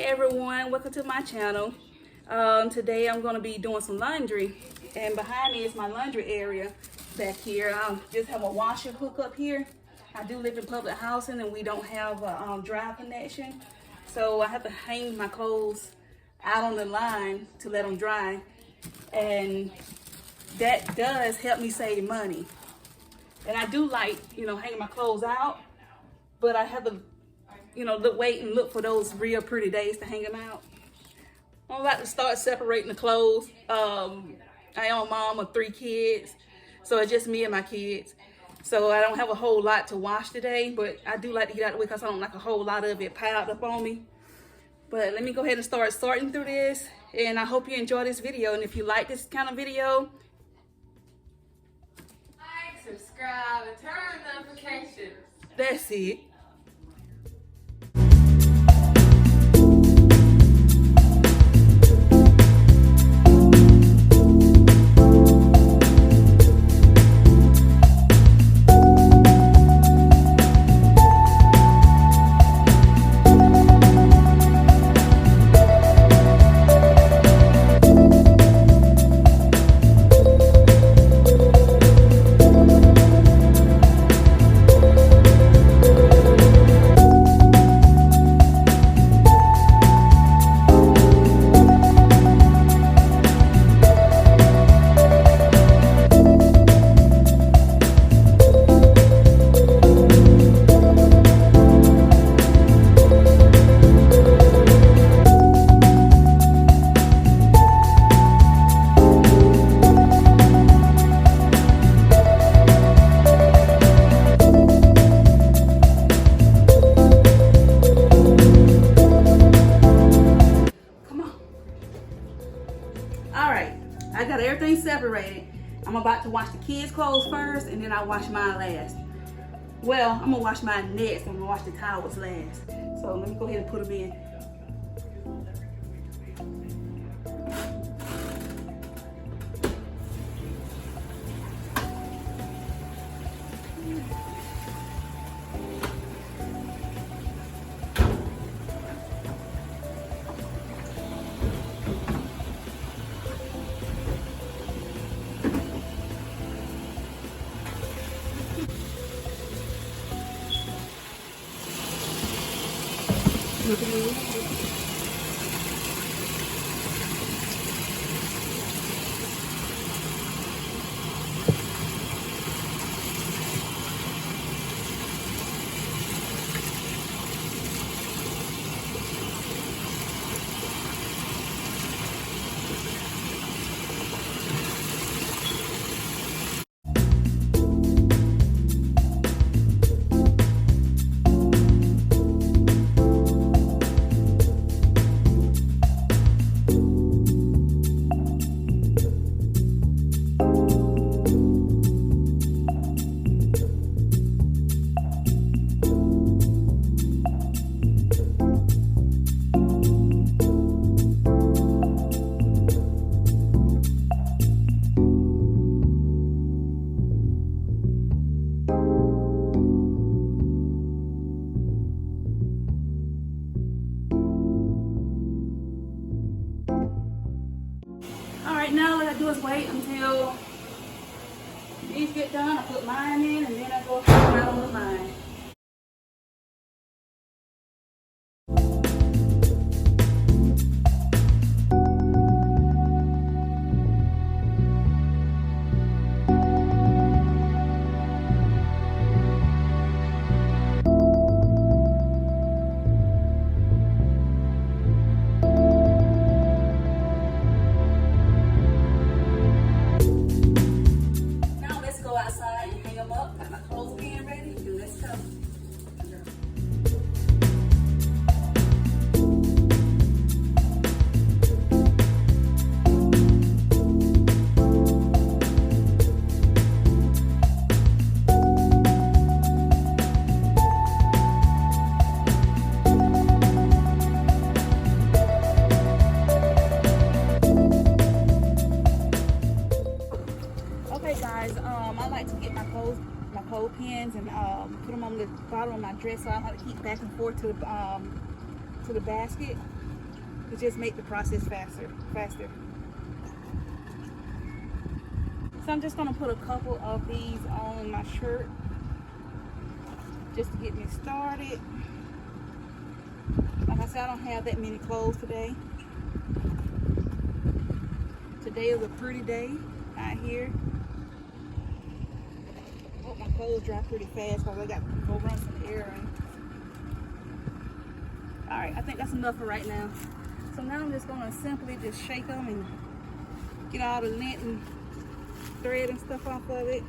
Everyone, welcome to my channel. Today I'm going to be doing some laundry, and behind me is my laundry area back here. I just have a washer hook up here. I do live in public housing and we don't have a dry connection, so I have to hang my clothes out on the line to let them dry, and that does help me save money. And I do like, hanging my clothes out, but I have to wait and look for those real pretty days to hang them out. I'm about to start separating the clothes. I am a mom of 3 kids, so it's just me and my kids. So I don't have a whole lot to wash today, but I do like to get out of the way because I don't like a whole lot of it piled up on me. But let me go ahead and start sorting through this, and I hope you enjoy this video. And if you like this kind of video, like, subscribe, and turn on notifications. That's it. I got everything separated. I'm about to wash the kids' clothes first, and then I'll wash mine last. Well, I'm gonna wash mine next. I'm gonna wash the towels last. So let me go ahead and put them in. Now what I do is wait until these get done. I put mine in, and then I go out on the line. is I like to get my clothes pins and put them on the bottom of my dress, so I like to keep back and forth to the basket to just make the process faster. So I'm just gonna put a couple of these on my shirt just to get me started. Like I said, I don't have that many clothes today. Today is a pretty day out here. Hope my clothes dry pretty fast because I got to go run some errands. Alright, I think that's enough for right now. So now I'm just going to simply just shake them and get all the lint and thread and stuff off of it.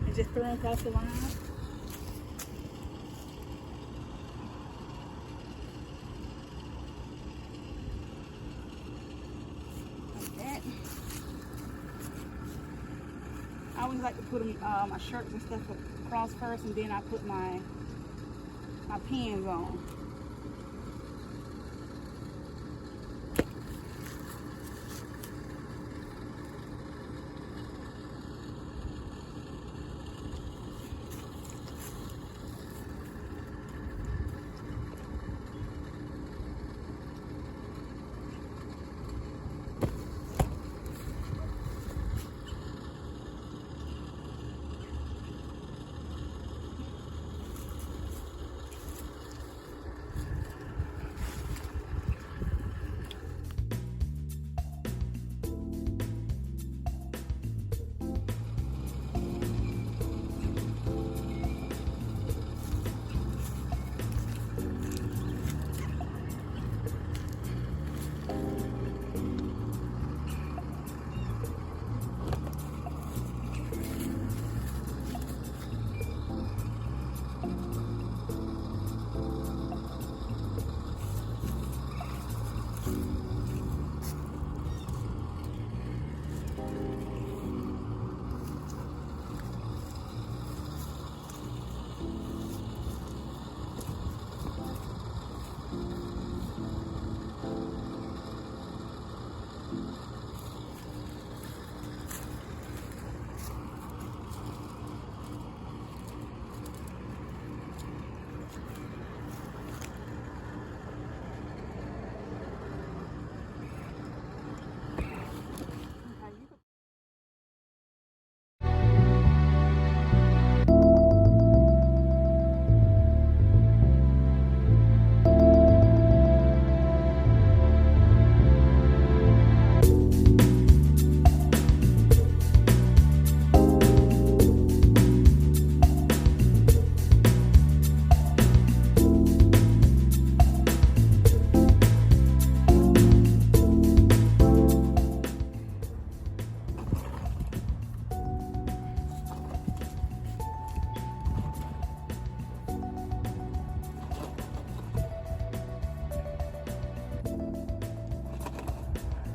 And just throw them across the line. I always like to put my shirts and stuff across first, and then I put my pins on.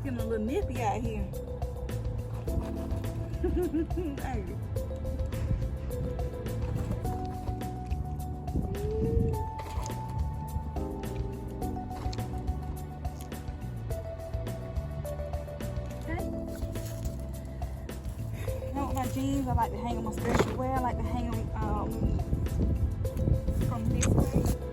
Getting a little nippy out here. Hey. Okay. Now with my jeans, I like to hang them a special way. I like to hang them from this way.